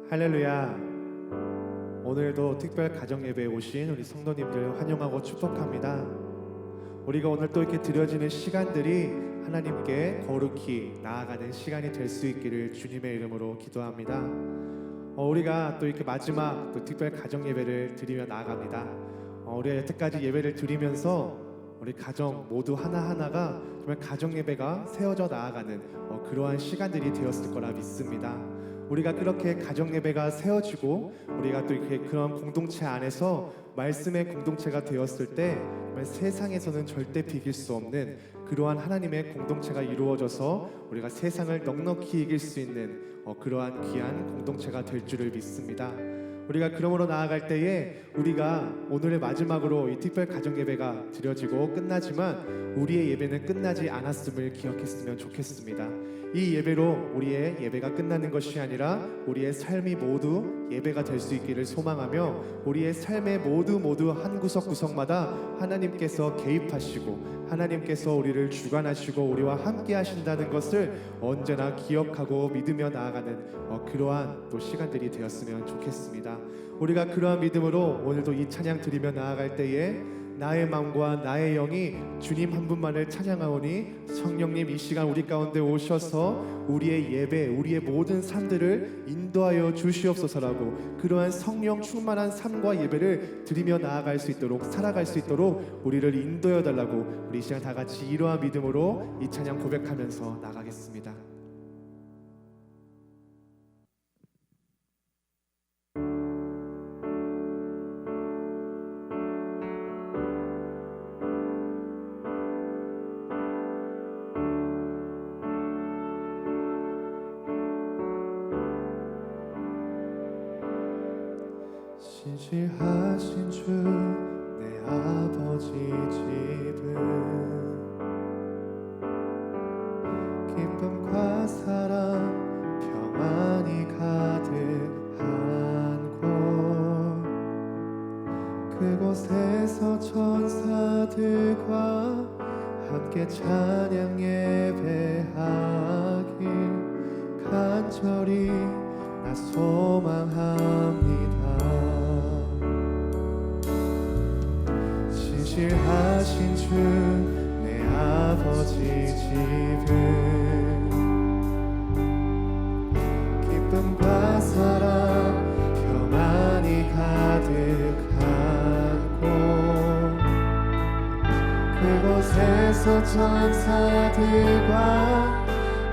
할렐루야. 오늘도 특별 가정 예배에 오신 우리 성도님들 환영하고 축복합니다. 우리가 오늘 또 이렇게 드려지는 시간들이 하나님께 거룩히 나아가는 시간이 될 수 있기를 주님의 이름으로 기도합니다. 우리가 또 이렇게 마지막 또 특별 가정 예배를 드리며 나아갑니다. 우리가 여태까지 예배를 드리면서 우리 가정 모두 하나하나가 정말 가정 예배가 세워져 나아가는 그러한 시간들이 되었을 거라 믿습니다. 우리가 그렇게 가정 예배가 세워지고 우리가 또 이렇게 그런 공동체 안에서 말씀의 공동체가 되었을 때 정말 세상에서는 절대 비길 수 없는 그러한 하나님의 공동체가 이루어져서 우리가 세상을 넉넉히 이길 수 있는 그러한 귀한 공동체가 될 줄을 믿습니다. 우리가 그러므로 나아갈 때에 우리가 오늘의 마지막으로 이 특별 가정 예배가 드려지고 끝나지만 우리의 예배는 끝나지 않았음을 기억했으면 좋겠습니다. 이 예배로 우리의 예배가 끝나는 것이 아니라 우리의 삶이 모두 예배가 될 수 있기를 소망하며 우리의 삶의 모두 한 구석구석마다 하나님께서 개입하시고 하나님께서 우리를 주관하시고 우리와 함께 하신다는 것을 언제나 기억하고 믿으며 나아가는 그러한 또 시간들이 되었으면 좋겠습니다. 우리가 그러한 믿음으로 오늘도 이 찬양 드리며 나아갈 때에 나의 마음과 나의 영이 주님 한 분만을 찬양하오니 성령님 이 시간 우리 가운데 오셔서 우리의 예배, 우리의 모든 삶들을 인도하여 주시옵소서라고 그러한 성령 충만한 삶과 예배를 드리며 나아갈 수 있도록 살아갈 수 있도록 우리를 인도해 달라고 우리 이 시간 다 같이 이러한 믿음으로 이 찬양 고백하면서 나가겠습니다. 신실하신 주 내 아버지 집은 기쁨과 사랑 평안이 가득한 곳 그곳에서 천사들과 함께 찬양 예배하길 간절히 나 소망합니다. 신실하신 주 내 아버지 집은 기쁨과 사랑 평안이 가득한 곳 그곳에서 천사들과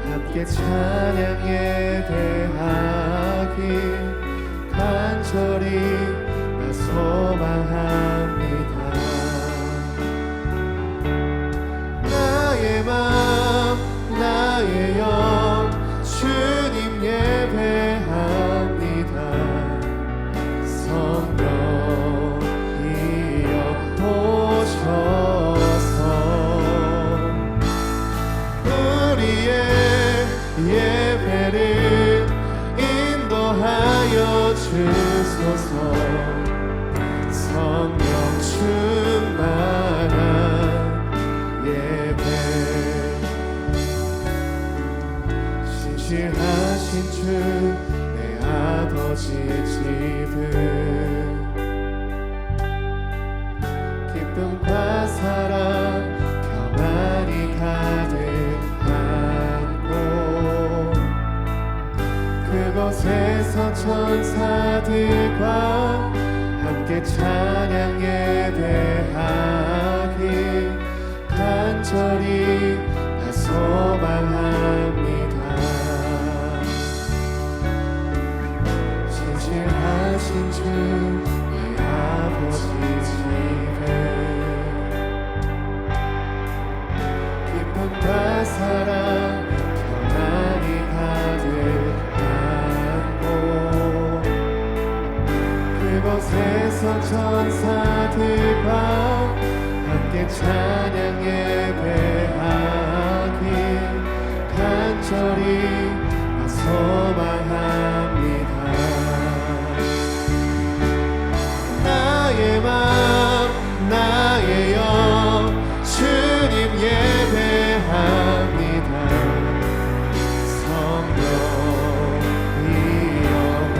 함께 찬양 예배하길 간절히 나 소망합니다. 나의 마음 나의 영 주님 예배합니다. 성령이여 오셔서 우리의 예배를 인도하여 주소서. 성령 충만한 예배 신실하신 주 내 아버지 집은 기쁨과 사랑 평안이 가득한 곳 그곳에서 천사들과 함께 찬양 예배하길 간절히 나 소망합니다. 신실하신 주 내 아버지 집에 기쁨과 사랑 평안이 가득한 곳 그곳에서 천사들과 함께 찬양 예배하길 간절히 나 소망합니다. 나의 마음 나의 영 주님 예배합니다. 성령이여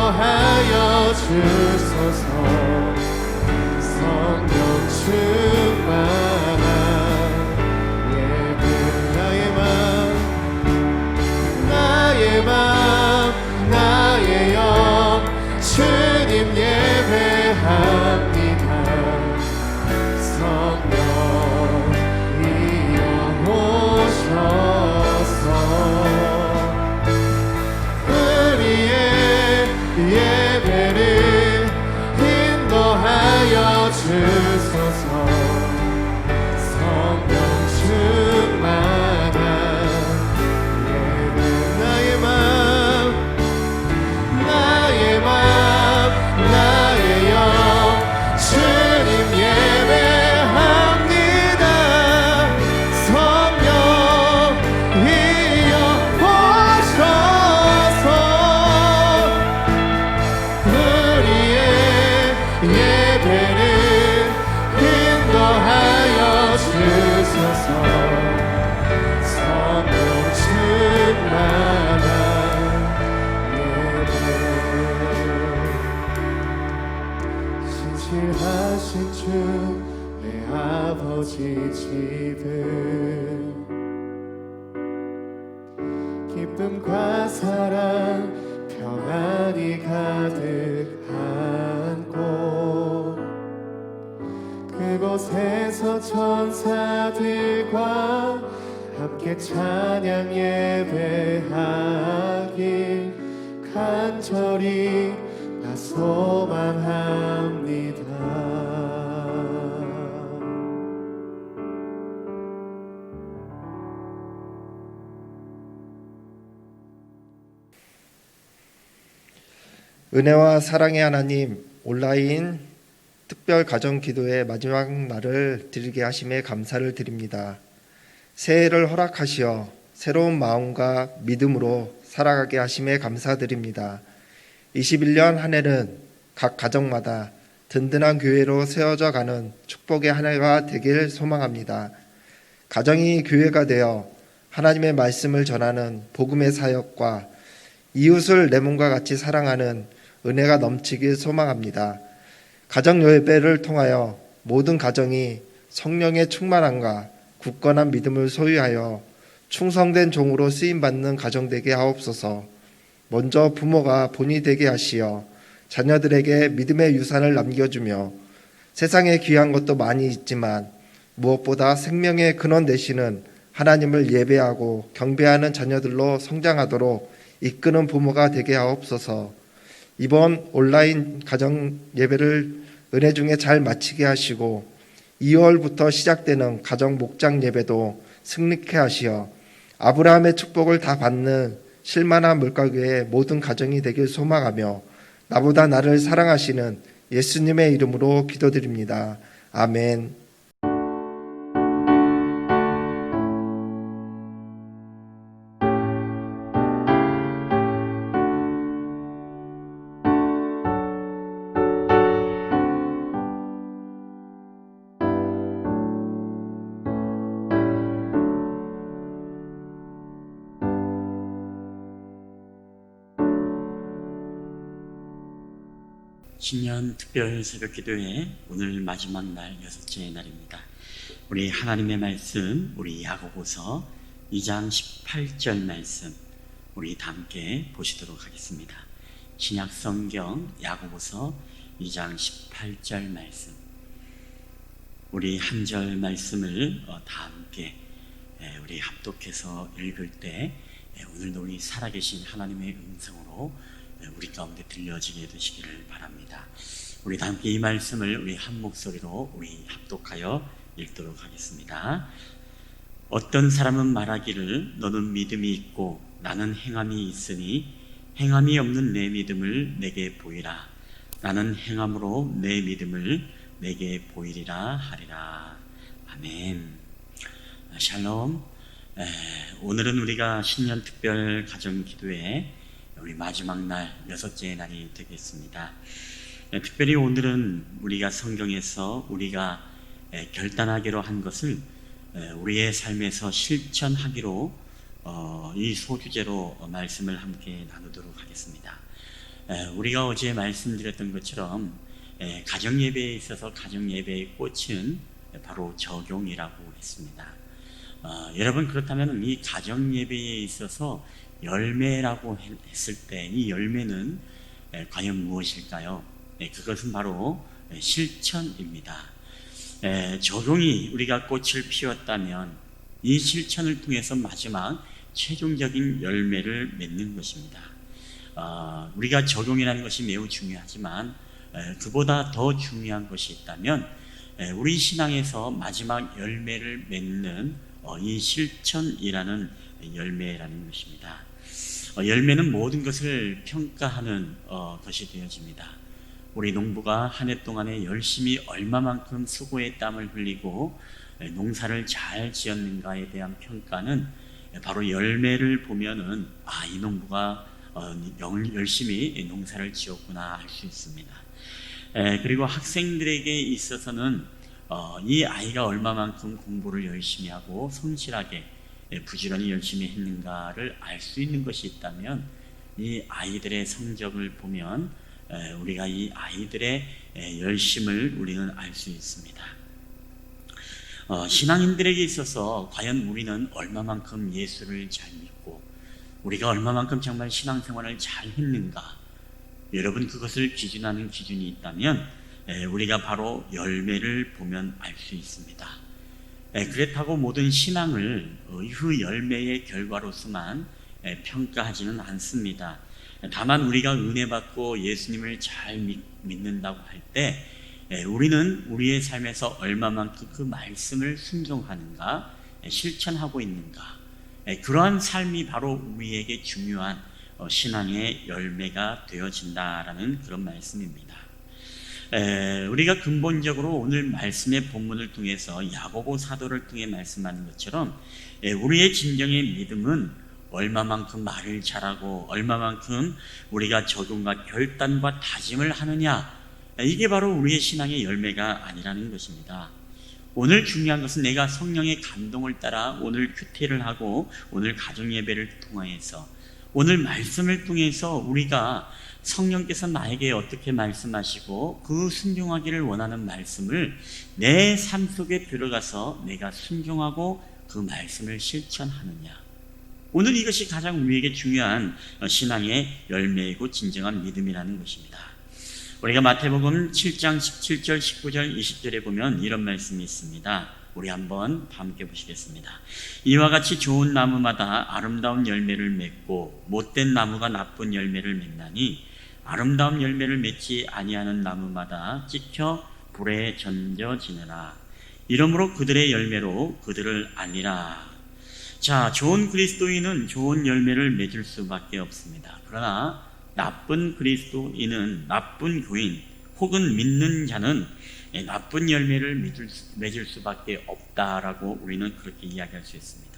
인도하여 주소서. 성령 충만한 예배. 나의 맘 나의 영 주님 예배합니다. 성령이여 오셔서 우리의 예배를 인도하여 주소서. 성령 충만한 예배. 나의 맘 나의 영 주님 예배합니다. 성령이여 오셔서 우리의 예배를 인도하여 주소서. 성령 충만한 신실하신 주 내 아버지 집은 기쁨과 사랑 평안이 가득한 곳. 그곳에서 천사들과 함께 찬양 예배하길 간절히 나 소망합니다. 은혜와 사랑의 하나님, 온라인 특별 가정 기도의 마지막 날을 드리게 하심에 감사를 드립니다. 새해를 허락하시어 새로운 마음과 믿음으로 살아가게 하심에 감사드립니다. 21년 한 해는 각 가정마다 든든한 교회로 세워져 가는 축복의 한 해가 되길 소망합니다. 가정이 교회가 되어 하나님의 말씀을 전하는 복음의 사역과 이웃을 내 몸과 같이 사랑하는 은혜가 넘치길 소망합니다. 가정 예배를 통하여 모든 가정이 성령의 충만함과 굳건한 믿음을 소유하여 충성된 종으로 쓰임받는 가정 되게 하옵소서. 먼저 부모가 본이 되게 하시어 자녀들에게 믿음의 유산을 남겨주며 세상에 귀한 것도 많이 있지만 무엇보다 생명의 근원 되시는 하나님을 예배하고 경배하는 자녀들로 성장하도록 이끄는 부모가 되게 하옵소서. 이번 온라인 가정 예배를 은혜 중에 잘 마치게 하시고 2월부터 시작되는 가정 목장 예배도 승리케 하시어 아브라함의 축복을 다 받는 실만한 물가교의 모든 가정이 되길 소망하며 나보다 나를 사랑하시는 예수님의 이름으로 기도드립니다. 아멘. 신년 특별 새벽 기도회 오늘 마지막 날 6째 날입니다. 우리 하나님의 말씀, 우리 야고보서 2장 18절 말씀 우리 다 함께 보시도록 하겠습니다. 신약 성경 야고보서 2장 18절 말씀, 우리 한 절 말씀을 다 함께 우리 합독해서 읽을 때 오늘도 우리 살아계신 하나님의 음성으로 우리 가운데 들려지게 되시기를 바랍니다. 우리 다 함께 이 말씀을 우리 한 목소리로 우리 합독하여 읽도록 하겠습니다. 어떤 사람은 말하기를 너는 믿음이 있고 나는 행함이 있으니 행함이 없는 내 믿음을 내게 보이라. 나는 행함으로 내 믿음을 내게 보이리라 하리라. 아멘. 샬롬. 오늘은 우리가 신년 특별 가정 기도회 우리 마지막 날 6째 날이 되겠습니다. 특별히 오늘은 우리가 성경에서 우리가 결단하기로 한 것을 우리의 삶에서 실천하기로 이 소주제로 말씀을 함께 나누도록 하겠습니다. 우리가 어제 말씀드렸던 것처럼 가정 예배에 있어서 가정 예배의 꽃은 바로 적용이라고 했습니다. 여러분, 그렇다면 이 가정 예배에 있어서 열매라고 했을 때 이 열매는 과연 무엇일까요? 그것은 바로 실천입니다. 적용이 우리가 꽃을 피웠다면 이 실천을 통해서 마지막 최종적인 열매를 맺는 것입니다. 우리가 적용이라는 것이 매우 중요하지만 그보다 더 중요한 것이 있다면 우리 신앙에서 마지막 열매를 맺는 이 실천이라는 열매라는 것입니다. 열매는 모든 것을 평가하는 것이 되어집니다. 우리 농부가 한 해 동안에 열심히 얼마만큼 수고의 땀을 흘리고 농사를 잘 지었는가에 대한 평가는 바로 열매를 보면은 이 농부가 열심히 농사를 지었구나 알 수 있습니다. 그리고 학생들에게 있어서는 이 아이가 얼마만큼 공부를 열심히 하고 성실하게 부지런히 열심히 했는가를 알 수 있는 것이 있다면 이 아이들의 성적을 보면 우리가 이 아이들의 열심을 우리는 알 수 있습니다. 신앙인들에게 있어서 과연 우리는 얼마만큼 예수를 잘 믿고 우리가 얼마만큼 정말 신앙생활을 잘 했는가, 여러분, 그것을 기준하는 기준이 있다면 우리가 바로 열매를 보면 알 수 있습니다. 그렇다고 모든 신앙을 그 열매의 결과로서만 평가하지는 않습니다. 다만 우리가 은혜 받고 예수님을 잘 믿는다고 할 때 우리는 우리의 삶에서 얼마만큼 그 말씀을 순종하는가, 실천하고 있는가, 그러한 삶이 바로 우리에게 중요한 신앙의 열매가 되어진다라는 그런 말씀입니다. 우리가 근본적으로 오늘 말씀의 본문을 통해서 야고보 사도를 통해 말씀하는 것처럼 우리의 진정의 믿음은 얼마만큼 말을 잘하고 얼마만큼 우리가 적용과 결단과 다짐을 하느냐, 이게 바로 우리의 신앙의 열매가 아니라는 것입니다. 오늘 중요한 것은 내가 성령의 감동을 따라 오늘 큐티를 하고 오늘 가정예배를 통해서 오늘 말씀을 통해서 우리가 성령께서 나에게 어떻게 말씀하시고 그 순종하기를 원하는 말씀을 내 삶 속에 들어가서 내가 순종하고 그 말씀을 실천하느냐, 오늘 이것이 가장 우리에게 중요한 신앙의 열매이고 진정한 믿음이라는 것입니다. 우리가 마태복음 7장 17절, 19절, 20절에 보면 이런 말씀이 있습니다. 우리 한번 함께 보시겠습니다. 이와 같이 좋은 나무마다 아름다운 열매를 맺고 못된 나무가 나쁜 열매를 맺나니 아름다운 열매를 맺지 아니하는 나무마다 찍혀 불에 던져지느라. 이러므로 그들의 열매로 그들을 알리라. 자, 좋은 그리스도인은 좋은 열매를 맺을 수밖에 없습니다. 그러나 나쁜 그리스도인은, 나쁜 교인 혹은 믿는 자는 나쁜 열매를 맺을 수밖에 없다라고 우리는 그렇게 이야기할 수 있습니다.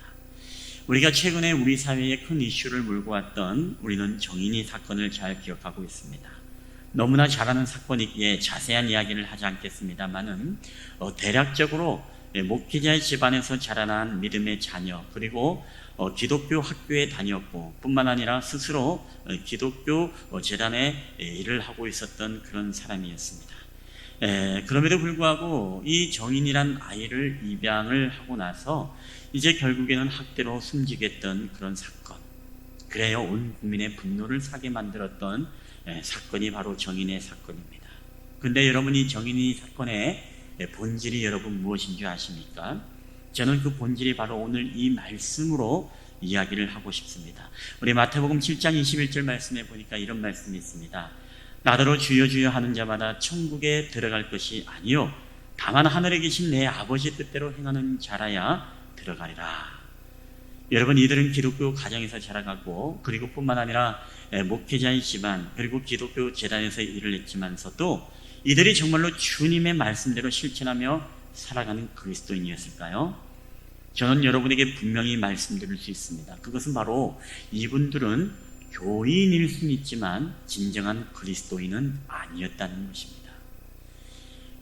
우리가 최근에 우리 사회에 큰 이슈를 몰고 왔던 우리는 정인이 사건을 잘 기억하고 있습니다. 너무나 잘 아는 사건이기에 자세한 이야기를 하지 않겠습니다만은 대략적으로 목회자의 집안에서 자라난 믿음의 자녀, 그리고 기독교 학교에 다녔고 뿐만 아니라 스스로 기독교 재단에 일을 하고 있었던 그런 사람이었습니다. 그럼에도 불구하고 이 정인이란 아이를 입양을 하고 나서 이제 결국에는 학대로 숨지겠던 그런 사건, 그래요, 온 국민의 분노를 사게 만들었던 사건이 바로 정인의 사건입니다. 근데 여러분, 이 정인이 사건의 본질이 여러분 무엇인 줄 아십니까? 저는 그 본질이 바로 오늘 이 말씀으로 이야기를 하고 싶습니다. 우리 마태복음 7장 21절 말씀에 보니까 이런 말씀이 있습니다. 나더러 주여 주여 하는 자마다 천국에 들어갈 것이 아니요 다만 하늘에 계신 내 아버지 뜻대로 행하는 자라야 들어가리라. 여러분, 이들은 기독교 가정에서 자라가고 그리고 뿐만 아니라 목회자의 집안, 그리고 기독교 재단에서 일을 했지만서도 이들이 정말로 주님의 말씀대로 실천하며 살아가는 그리스도인이었을까요? 저는 여러분에게 분명히 말씀드릴 수 있습니다. 그것은 바로 이분들은 교인일 수는 있지만 진정한 그리스도인은 아니었다는 것입니다.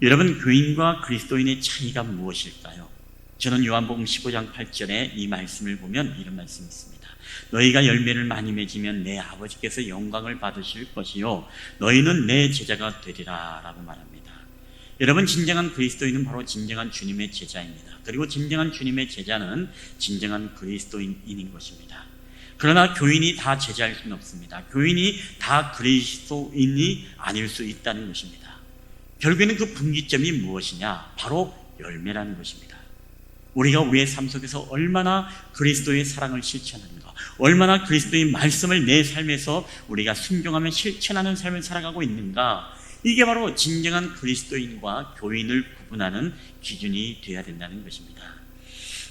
여러분, 교인과 그리스도인의 차이가 무엇일까요? 저는 요한복음 15장 8절에 이 말씀을 보면 이런 말씀이 있습니다. 너희가 열매를 많이 맺으면 내 아버지께서 영광을 받으실 것이요 너희는 내 제자가 되리라 라고 말합니다. 여러분, 진정한 그리스도인은 바로 진정한 주님의 제자입니다. 그리고 진정한 주님의 제자는 진정한 그리스도인인 것입니다. 그러나 교인이 다 제자일 수는 없습니다. 교인이 다 그리스도인이 아닐 수 있다는 것입니다. 결국에는 그 분기점이 무엇이냐? 바로 열매라는 것입니다. 우리가 우리의 삶 속에서 얼마나 그리스도의 사랑을 실천하는가, 얼마나 그리스도의 말씀을 내 삶에서 우리가 순종하며 실천하는 삶을 살아가고 있는가, 이게 바로 진정한 그리스도인과 교인을 구분하는 기준이 되어야 된다는 것입니다.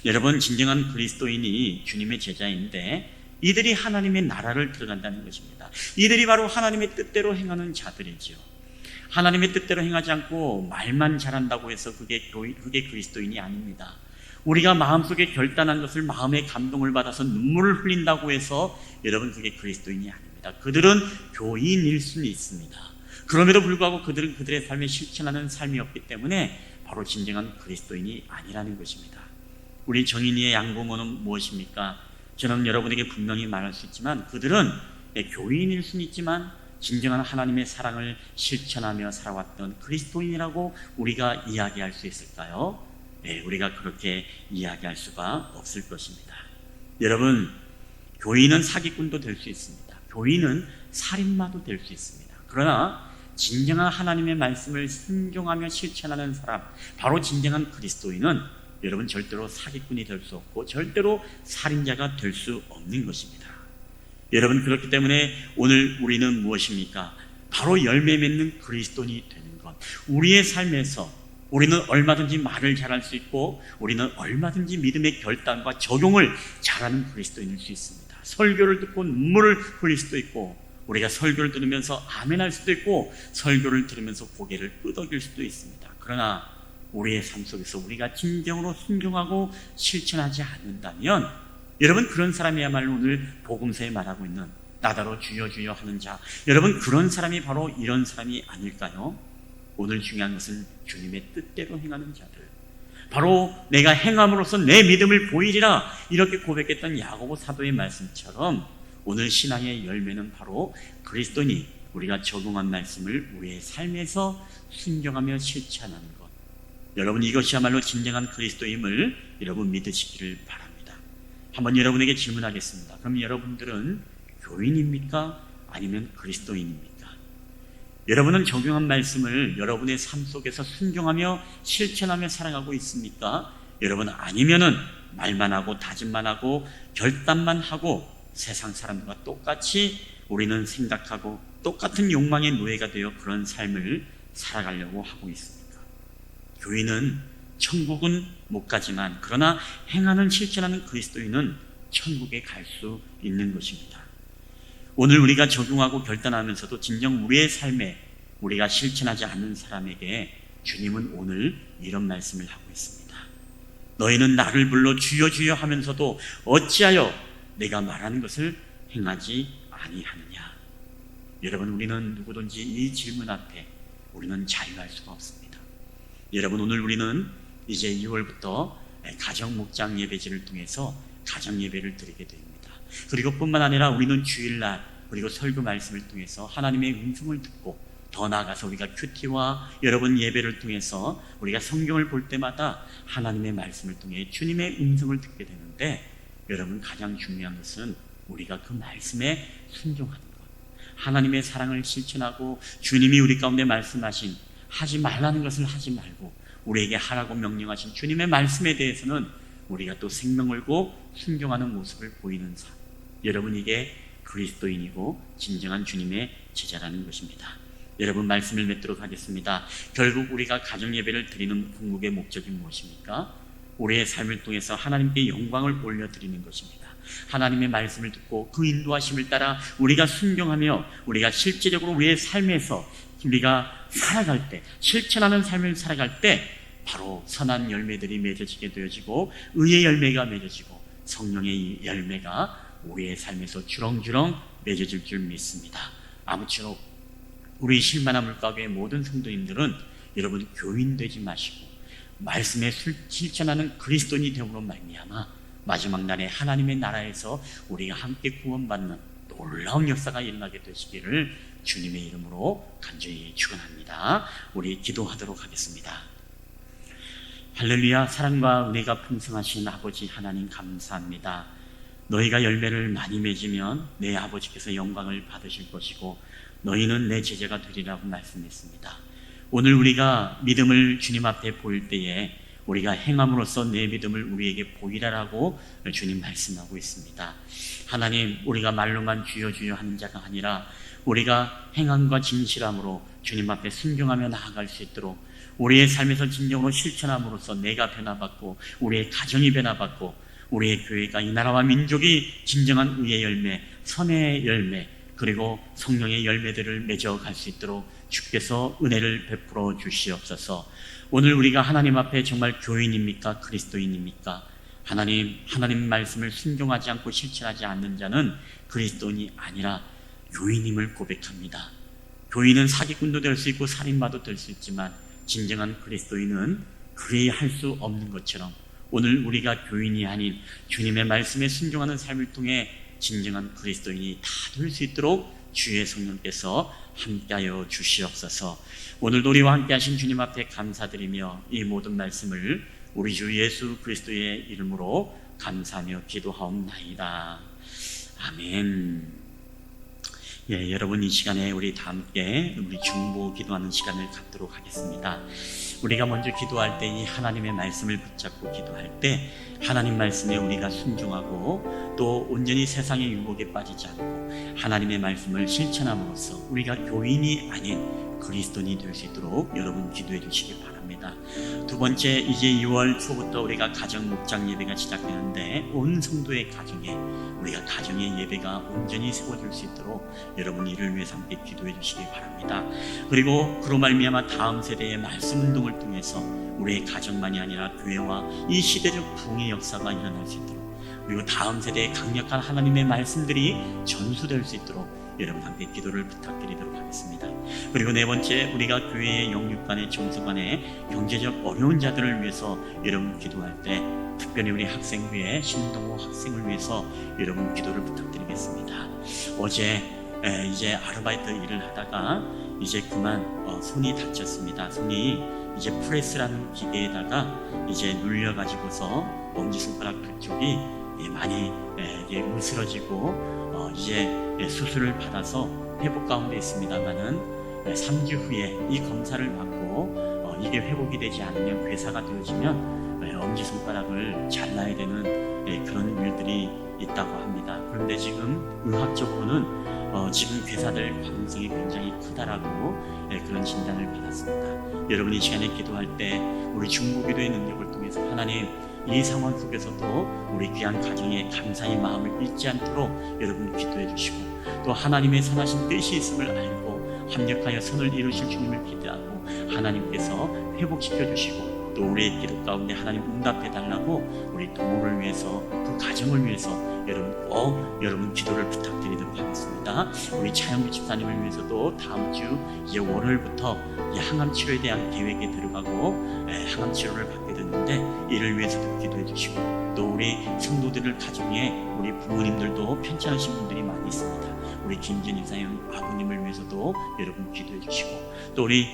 여러분, 진정한 그리스도인이 주님의 제자인데 이들이 하나님의 나라를 들어간다는 것입니다. 이들이 바로 하나님의 뜻대로 행하는 자들이지요. 하나님의 뜻대로 행하지 않고 말만 잘한다고 해서 그게 그리스도인이 아닙니다. 우리가 마음속에 결단한 것을 마음의 감동을 받아서 눈물을 흘린다고 해서 여러분 그게 그리스도인이 아닙니다. 그들은 교인일 수는 있습니다. 그럼에도 불구하고 그들은 그들의 삶에 실천하는 삶이었기 때문에 바로 진정한 그리스도인이 아니라는 것입니다. 우리 정인이의 양부모는 무엇입니까? 저는 여러분에게 분명히 말할 수 있지만 그들은 교인일 수는 있지만 진정한 하나님의 사랑을 실천하며 살아왔던 그리스도인이라고 우리가 이야기할 수 있을까요? 우리가 그렇게 이야기할 수가 없을 것입니다. 여러분, 교인은 사기꾼도 될 수 있습니다. 교인은 살인마도 될 수 있습니다. 그러나 진정한 하나님의 말씀을 순종하며 실천하는 사람, 바로 진정한 그리스도인은 여러분 절대로 사기꾼이 될 수 없고 절대로 살인자가 될 수 없는 것입니다. 여러분, 그렇기 때문에 오늘 우리는 무엇입니까? 바로 열매 맺는 그리스도인이 되는 것. 우리의 삶에서 우리는 얼마든지 말을 잘할 수 있고 우리는 얼마든지 믿음의 결단과 적용을 잘하는 그리스도인일 수 있습니다. 설교를 듣고 눈물을 흘릴 수도 있고 우리가 설교를 들으면서 아멘할 수도 있고 설교를 들으면서 고개를 끄덕일 수도 있습니다. 그러나 우리의 삶 속에서 우리가 진정으로 순종하고 실천하지 않는다면 여러분, 그런 사람이야말로 오늘 복음서에 말하고 있는 나더러 주여 주여 하는 자, 여러분 그런 사람이 바로 이런 사람이 아닐까요? 오늘 중요한 것은 주님의 뜻대로 행하는 자들, 바로 내가 행함으로써 내 믿음을 보이리라 이렇게 고백했던 야고보 사도의 말씀처럼 오늘 신앙의 열매는 바로 그리스도니 우리가 적용한 말씀을 우리의 삶에서 순종하며 실천하는 것. 여러분, 이것이야말로 진정한 그리스도임을 여러분 믿으시기를 바랍니다. 한번 여러분에게 질문하겠습니다. 그럼 여러분들은 교인입니까? 아니면 그리스도인입니까? 여러분은 적용한 말씀을 여러분의 삶 속에서 순종하며 실천하며 살아가고 있습니까? 여러분, 아니면은 말만 하고 다짐만 하고 결단만 하고 세상 사람들과 똑같이 우리는 생각하고 똑같은 욕망의 노예가 되어 그런 삶을 살아가려고 하고 있습니까? 교인은 천국은 못 가지만 그러나 행하는 실천하는 그리스도인은 천국에 갈 수 있는 것입니다. 오늘 우리가 적용하고 결단하면서도 진정 우리의 삶에 우리가 실천하지 않는 사람에게 주님은 오늘 이런 말씀을 하고 있습니다. 너희는 나를 불러 주여 주여 하면서도 어찌하여 내가 말하는 것을 행하지 아니하느냐. 여러분, 우리는 누구든지 이 질문 앞에 우리는 자유할 수가 없습니다. 여러분, 오늘 우리는 이제 6월부터 가정 목장 예배제를 통해서 가정 예배를 드리게 됩니다. 그리고 뿐만 아니라 우리는 주일날 그리고 설교 말씀을 통해서 하나님의 음성을 듣고 더 나아가서 우리가 큐티와 여러분 예배를 통해서 우리가 성경을 볼 때마다 하나님의 말씀을 통해 주님의 음성을 듣게 되는데 여러분, 가장 중요한 것은 우리가 그 말씀에 순종하는 것, 하나님의 사랑을 실천하고 주님이 우리 가운데 말씀하신 하지 말라는 것을 하지 말고 우리에게 하라고 명령하신 주님의 말씀에 대해서는 우리가 또 생명 걸고 순종하는 모습을 보이는 삶. 여러분, 이게 그리스도인이고 진정한 주님의 제자라는 것입니다. 여러분, 말씀을 맺도록 하겠습니다. 결국 우리가 가정 예배를 드리는 궁극의 목적이 무엇입니까? 우리의 삶을 통해서 하나님께 영광을 올려드리는 것입니다. 하나님의 말씀을 듣고 그 인도하심을 따라 우리가 순종하며 우리가 실제적으로 우리의 삶에서 우리가 살아갈 때, 실천하는 삶을 살아갈 때 바로 선한 열매들이 맺어지게 되어지고 의의 열매가 맺어지고 성령의 열매가 우리의 삶에서 주렁주렁 맺어질 줄 믿습니다. 아무쪼록 우리 실만한 물가교의 모든 성도님들은 여러분 교인 되지 마시고 말씀에 실천하는 그리스도인이 되므로 말미암아 마지막 날에 하나님의 나라에서 우리가 함께 구원받는 놀라운 역사가 일어나게 되시기를 주님의 이름으로 간절히 축원합니다. 우리 기도하도록 하겠습니다. 할렐루야. 사랑과 은혜가 풍성하신 아버지 하나님 감사합니다. 너희가 열매를 많이 맺으면 내 아버지께서 영광을 받으실 것이고 너희는 내 제자가 되리라고 말씀했습니다. 오늘 우리가 믿음을 주님 앞에 보일 때에 우리가 행함으로써 내 믿음을 우리에게 보이라라고 주님 말씀하고 있습니다. 하나님, 우리가 말로만 주여 주여 하는 자가 아니라 우리가 행함과 진실함으로 주님 앞에 순종하며 나아갈 수 있도록 우리의 삶에서 진정으로 실천함으로써 내가 변화받고 우리의 가정이 변화받고 우리의 교회가 이 나라와 민족이 진정한 의의 열매, 선의 열매, 그리고 성령의 열매들을 맺어갈 수 있도록 주께서 은혜를 베풀어 주시옵소서. 오늘 우리가 하나님 앞에 정말 교인입니까? 그리스도인입니까? 하나님 말씀을 순종하지 않고 실천하지 않는 자는 그리스도인이 아니라 교인임을 고백합니다. 교인은 사기꾼도 될 수 있고 살인마도 될 수 있지만 진정한 그리스도인은 그리할 수 없는 것처럼 오늘 우리가 교인이 아닌 주님의 말씀에 순종하는 삶을 통해 진정한 그리스도인이 다 될 수 있도록 주의 성령께서 함께하여 주시옵소서. 오늘도 우리와 함께하신 주님 앞에 감사드리며 이 모든 말씀을 우리 주 예수 그리스도의 이름으로 감사하며 기도하옵나이다. 아멘. 예, 여러분 이 시간에 우리 다 함께 우리 중보 기도하는 시간을 갖도록 하겠습니다. 우리가 먼저 기도할 때 이 하나님의 말씀을 붙잡고 기도할 때 하나님 말씀에 우리가 순종하고 또 온전히 세상의 유혹에 빠지지 않고 하나님의 말씀을 실천함으로써 우리가 교인이 아닌 그리스도인이 될 수 있도록 여러분 기도해 주시기 바랍니다. 두 번째, 이제 6월 초부터 우리가 가정 목장 예배가 시작되는데 온 성도의 가정에 우리가 가정의 예배가 온전히 세워질 수 있도록 여러분 이를 위해서 함께 기도해 주시기 바랍니다. 그리고 그로 말미암아 다음 세대의 말씀 운동을 통해서 우리의 가정만이 아니라 교회와 이 시대적 부흥의 역사가 일어날 수 있도록 그리고 다음 세대의 강력한 하나님의 말씀들이 전수될 수 있도록 여러분 함께 기도를 부탁드리도록 하겠습니다. 그리고 네 번째, 우리가 교회의 영육간의 정서간의 경제적 어려운 자들을 위해서 여러분 기도할 때 특별히 우리 학생부의 신동호 학생을 위해서 여러분 기도를 부탁드리겠습니다. 어제 이제 아르바이트 일을 하다가 이제 그만 손이 다쳤습니다. 손이 이제 프레스라는 기계에다가 이제 눌려가지고서 엄지손가락 그쪽이 많이 으스러지고 이제 수술을 받아서 회복 가운데 있습니다만은 3주 후에 이 검사를 받고 이게 회복이 되지 않으면 괴사가 되어지면 엄지손가락을 잘라야 되는 그런 일들이 있다고 합니다. 그런데 지금 의학적으로는 지금 괴사될 가능성이 굉장히 크다라고 그런 진단을 받았습니다. 여러분 이 시간에 기도할 때 우리 중보기도의 능력을 통해서 하나님 이 상황 속에서도 우리 귀한 가정에 감사의 마음을 잊지 않도록 여러분 기도해 주시고 또 하나님의 선하신 뜻이 있음을 알고 합력하여 선을 이루실 주님을 기대하고 하나님께서 회복시켜 주시고 또 우리의 기도 가운데 하나님 응답해 달라고 우리 동호를 위해서 그 가정을 위해서 여러분 기도를 부탁드리도록 하겠습니다. 우리 차영규 집사님을 위해서도 다음 주 이제 월요일부터 이제 항암 치료에 대한 계획에 들어가고 항암 치료를 받게 됐는데 이를 위해서도 기도해 주시고 또 우리 성도들을 가정에 우리 부모님들도 편찮으신 분들이 많이 있습니다. 우리 김진희 사님 아버님을 위해서도 여러분 기도해 주시고 또 우리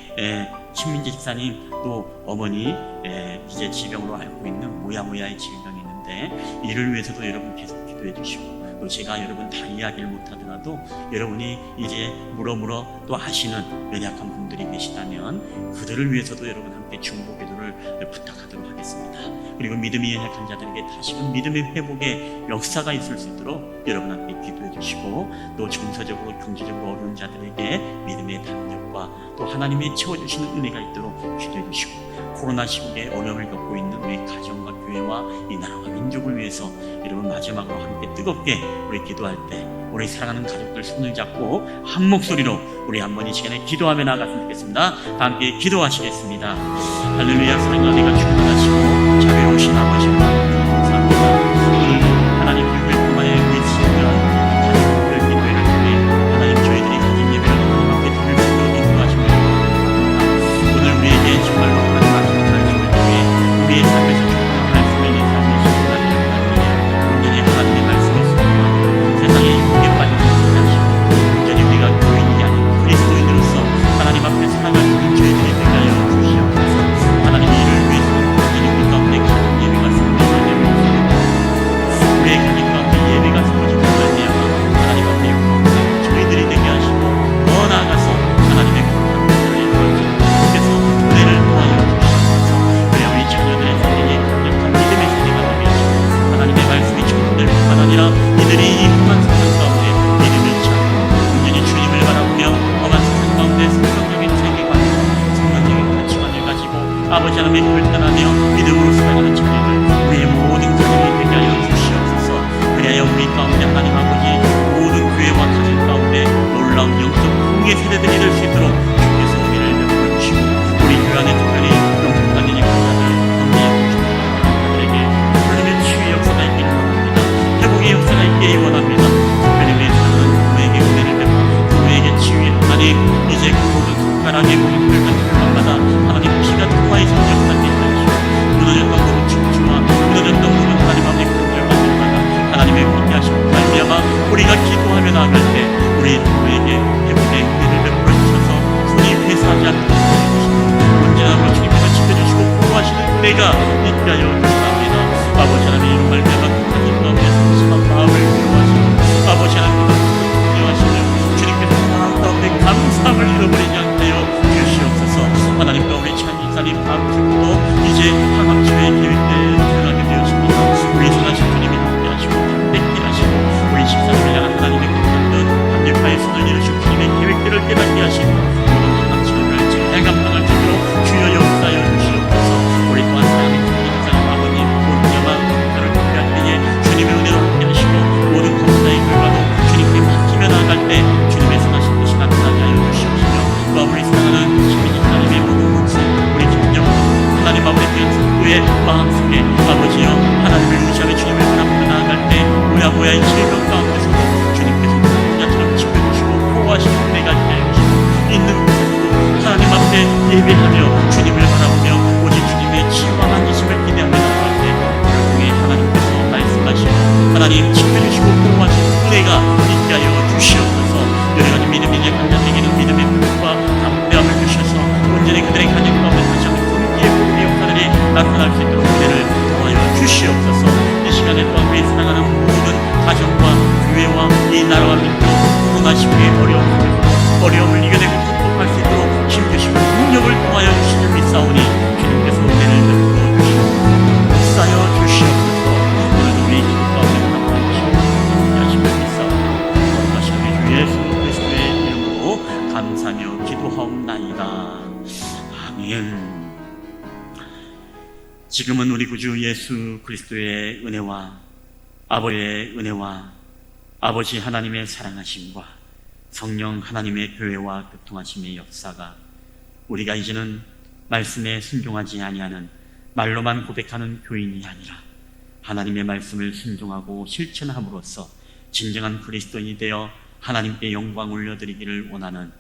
신민재 집사님 또 어머니 이제 질병으로 앓고 있는 모야모야의 질병이 있는데 이를 위해서도 여러분 계속 기도해 주시고 또 제가 여러분 다 이야기를 못하더라도 여러분이 이제 물어 또 아시는 연약한 분들이 계시다면 그들을 위해서도 여러분 함께 중보 기도를 부탁하도록 하겠습니다. 그리고 믿음이 연약한 자들에게 다시금 믿음의 회복의 역사가 있을 수 있도록 여러분 함께 기도해 주시고 또 정서적으로 경제적으로 어려운 자들에게 믿음의 담력과 또 하나님이 채워주시는 은혜가 있도록 기도해 주시고 코로나 시국에 어려움을 겪고 있는 우리 가정과 교회와 이 나라와 민족을 위해서 여러분 마지막으로 함께 뜨겁게 우리 기도할 때 우리 사랑하는 가족들 손을 잡고 한 목소리로 우리 한번 이 시간에 기도하며 나아갔으면 좋겠습니다. 다 함께 기도하시겠습니다. 할렐루야. 사랑과 은혜가 충만하시고 자비로우신 아버지 감사합니다. 오늘도 하나님 교회 우리 친구들한 가족 특별 기도회를 통해 하나님 저희들이 가진 예배를 하나님 앞에 드릴 수 있도록 인도하시고 오늘 우리에게 정말로 하나님 말씀을 가르침을 통해 우리의 삶에서 충만한 말씀을 내 삶의 시간을 아버지 하나님의 결단하며 믿음으로 살아가는 자녀들 우리의 모든 가정이 되게 하여 주시옵소서. 그리하여 우리 가운데 하나님 아버지 모든 교회와 가정 가운데 놀라운 영적 공의 세대들이 될 수 있도록 주께서 은혜를 베풀어 주시고 우리 교회 안에 특별히 영국받는 역사들 경례해 주시는 자들에게 하나님의 치유의 역사가 있기를 원합니다. 회복의 역사가 있기를 원합니다. 특별히 우리 사는 교회에게 은혜를 베풀어 교회에게 치유의 하나님 이제 그 모든 손가락에 모든 혈관 혈관마다 하나님 피가 통하여 성령받게 해주시고 무너졌던 모든 축주와 무너졌던 모든 하나님 아버지 큰절만들마다 하나님의 위대하신 말미암아 우리가 기도하며 나아갈 때 우리 누구에게 대부분의 은혜를 베풀어 주셔서 손이 회사하지 않도록 해주시고 언제나 우리 주님께서 지켜주시고 보호하시는 은혜가 있게 하여 주시옵니다. 아버지 하나님 이런 말미암아 하나님 가운데 성심한 마음을 위로하시고 아버지 하나님 위로하시며 주님께서 마음 가운데 감사함을 잃어버리지 않게 하여 주시옵소서. 하나님과 우리 찬이사님 밤새부터 이제 항암치료의 계획대에 들어가게 되었습니다. 우리 선하신 주님이 함께하시고 땡길하시고 우리 집사님을 향한 하나님의 끝났던 합력하의 손을 이루시고 주님의 계획대를 깨닫게 하시고 모든 항암치료를 잘 감당할 수 있도록 주여 역사하여 주시옵소서. 우리 또한 사랑의 주님사님 아버님 모든 영화 검사를 준비할 때에 주님의 은혜로 함께하시고 모든 검사의 결과도 주님께 바치며 나아갈 때 주님의 선하신 뜻이 나타나게 하여 주시옵시며 또 우리 사랑하는 시민이 하나님의 모든 목숨 우리 김정 하나님 아버지 귀한 성도의 마음속에 아버지여 하나님을 의지하며 주님을 바라보며 나아갈 때 모야 이 질병 가운데서도 주님께서 자처럼 지켜주시고 보호하시는 은혜가 있게 하여 주시고 있는 곳에서도 하나님 앞에 예배하며 주님을 바라보며 오직 주님의 치유와 안기심을 기대하며 나아갈 때 그를 통해 하나님께서 말씀하시고 하나님 지켜주시고 보호하시는 은혜가 있게 하여 주시옵소서. 여러가지 믿음이 약한 자들에게는 믿음의 불과 담대함을 주셔서 온전히 그들의 가정 가운데 다시 한번 성기의 복의 역사들이 나타날 수 있도록 은혜를 도와여 주시옵소서. 이 시간에 또한 우리 사랑하는 모든 가정과 교회와 이 나라와 민족 구원하시기 위해 어려움을 이겨내고 극복할 수 있도록 힘주시고 능력을 도와여 주시는 믿사오니 주님께서 은혜를 베풀어 주시고 역사여 주시옵소서. 오늘도 우리 기도 가운데 감사하시고 하시는 믿사오니 거룩하신 우리 주 예수 그리스도의 이름으로 감사하며 기도하옵나이다. 아멘. 지금은 우리 구주 예수 그리스도의 은혜와 아버지의 은혜와 아버지 하나님의 사랑하심과 성령 하나님의 교회와 교통하심의 역사가 우리가 이제는 말씀에 순종하지 아니하는 말로만 고백하는 교인이 아니라 하나님의 말씀을 순종하고 실천함으로써 진정한 그리스도인이 되어 하나님께 영광 올려드리기를 원하는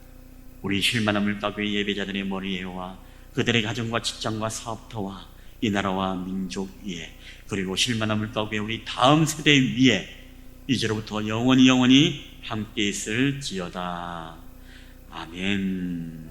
우리 쉴만한 가교회 예배자들의 머리에와 그들의 가정과 직장과 사업터와 이 나라와 민족 위에 그리고 쉴만한 가교회 우리 다음 세대 위에 이제로부터 영원히 함께 있을지어다. 아멘.